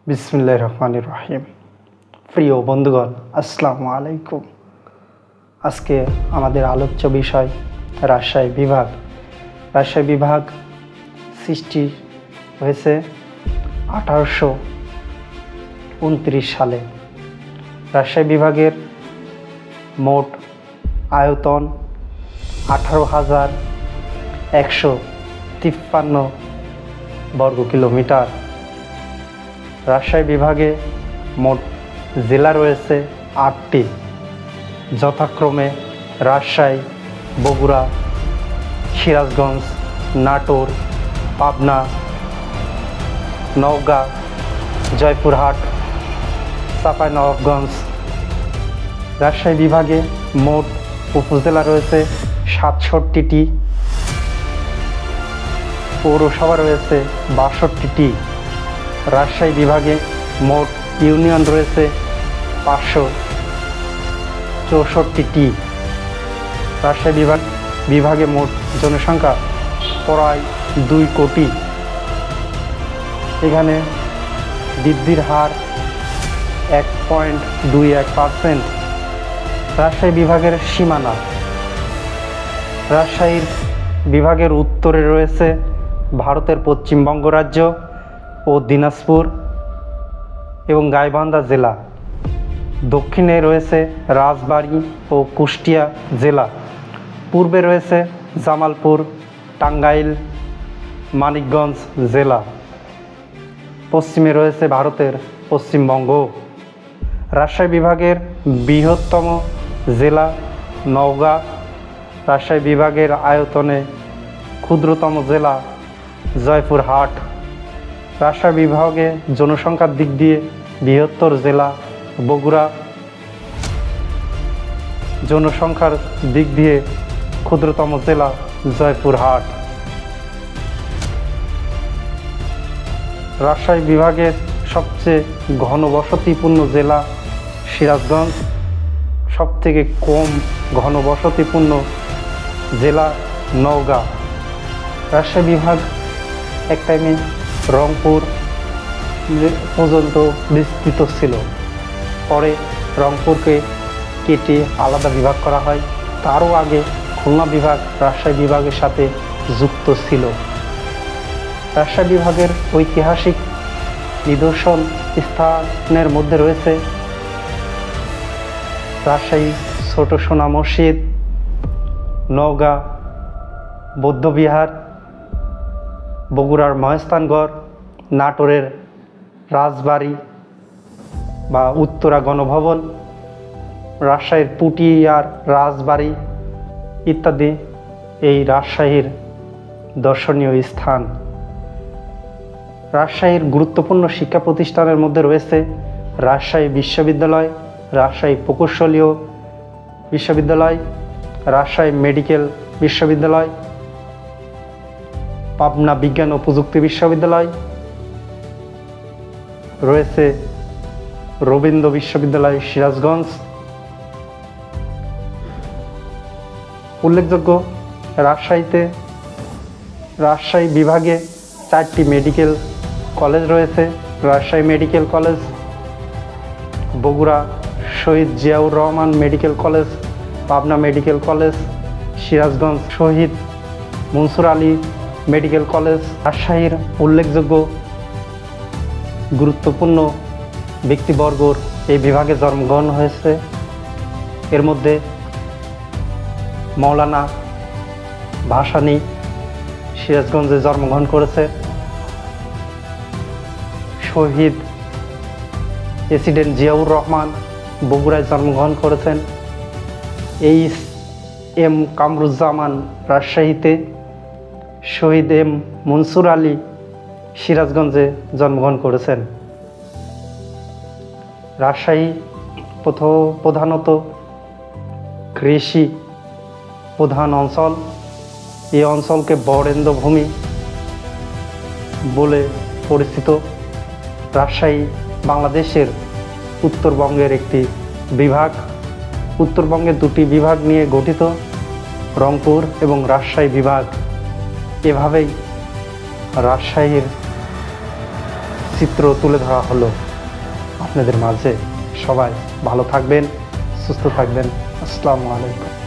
বিসমিল্লাহির রহমানির রহিম। প্রিয় বন্ধুগণ, আসসালামু আলাইকুম। আজকে আমাদের আলোচ্য বিষয় রাজশাহী বিভাগ। রাজশাহী বিভাগ সৃষ্টি হয়েছে 1829 সালে। রাজশাহী বিভাগের মোট আয়তন 18,153 বর্গ কিলোমিটার। রাজশাহী বিভাগে মোট জেলা রয়েছে 8টি, যথাক্রমে রাজশাহী, বগুড়া, সিরাজগঞ্জ, নাটোর, পাবনা, নওগাঁ, জয়পুরহাট, চাঁপাইনবাবগঞ্জ। রাজশাহী বিভাগে মোট উপজেলা রয়েছে 67টি, পৌরসভা রয়েছে 62টি। রাজশাহী বিভাগে মোট ইউনিয়ন রয়েছে 564টি। রাজশাহী বিভাগে মোট জনসংখ্যা প্রায় 2 কোটি। এখানে বৃদ্ধির হার 1.21%। রাজশাহী বিভাগের সীমানা: রাজশাহী বিভাগের উত্তরে রয়েছে ভারতের পশ্চিমবঙ্গ রাজ্য ও দিনাজপুর এবং গাইবান্ধা জেলা। দক্ষিণে রয়েছে রাজবাড়ী ও কুষ্টিয়া জেলা। পূর্বে রয়েছে জামালপুর, টাঙ্গাইল, মানিকগঞ্জ জেলা। পশ্চিমে রয়েছে ভারতের পশ্চিমবঙ্গ। রাজশাহী বিভাগের বৃহত্তম জেলা নওগাঁ। রাজশাহী বিভাগের আয়তনে ক্ষুদ্রতম জেলা জয়পুরহাট। রাজশাহী বিভাগে জনসংখ্যার দিক দিয়ে বৃহত্তর জেলা বগুড়া। জনসংখ্যার দিক দিয়ে ক্ষুদ্রতম জেলা জয়পুরহাট। রাজশাহী বিভাগের সবচেয়ে ঘনবসতিপূর্ণ জেলা সিরাজগঞ্জ। সবথেকে কম ঘনবসতিপূর্ণ জেলা নওগাঁ। রাজশাহী বিভাগ এক টাইমে রংপুর পর্যন্ত বিস্তৃত ছিল। পরে রংপুরকে কেটে আলাদা বিভাগ করা হয়। তারও আগে খুলনা বিভাগ রাজশাহী বিভাগের সাথে যুক্ত ছিল। রাজশাহী বিভাগের ঐতিহাসিক নিদর্শন স্থানের মধ্যে রয়েছে রাজশাহী ছোট সোনা মসজিদ, নওগাঁ বৌদ্ধবিহার, বগুড়ার মহেস্থানগড়, নাটোরের রাজবাড়ী বা উত্তরা গণভবন, রাজশাহীর পুটিয়ার রাজবাড়ী ইত্যাদি এই রাজশাহীর দর্শনীয় স্থান। রাজশাহীর গুরুত্বপূর্ণ শিক্ষা প্রতিষ্ঠানের মধ্যে রয়েছে রাজশাহী বিশ্ববিদ্যালয়, রাজশাহী প্রকৌশলী বিশ্ববিদ্যালয়, রাজশাহী মেডিকেল বিশ্ববিদ্যালয়, পাবনা বিজ্ঞান ও প্রযুক্তি বিশ্ববিদ্যালয়, রয়েছে রবীন্দ্র বিশ্ববিদ্যালয় সিরাজগঞ্জ। উল্লেখযোগ্য, রাজশাহী বিভাগে 4টি মেডিকেল কলেজ রয়েছে: Rajshahi medical college, Bogura Shahid Ziaur Rahman medical college, Pabna medical college, Sirajganj Shahid Mansur Ali medical college. রাজশাহীর উল্লেখযোগ্য গুরুত্বপূর্ণ ব্যক্তিবর্গর এই বিভাগে জন্মগ্রহণ হয়েছে। এর মধ্যে মৌলানা ভাসানী সিরাজগঞ্জে জন্মগ্রহণ করেছে। শহীদ প্রেসিডেন্ট জিয়াউর রহমান বগুড়ায় জন্মগ্রহণ করেছেন। এইচ.এম. কামরুজ্জামান রাজশাহীতে, শহীদ এম মনসুর আলী সিরাজগঞ্জে জন্মগ্রহণ করেছেন। রাজশাহী প্রধানত কৃষি প্রধান অঞ্চল। এই অঞ্চলকে বরেন্দ্রভূমি বলে পরিচিত। রাজশাহী বাংলাদেশের উত্তরবঙ্গের একটি বিভাগ। উত্তরবঙ্গের 2টি বিভাগ নিয়ে গঠিত, রংপুর এবং রাজশাহী বিভাগ। এভাবেই রাজশাহীর চিত্র তুলে ধরা হলো আপনাদের মাঝে। সবাই ভালো থাকবেন, সুস্থ থাকবেন। আসসালামু আলাইকুম।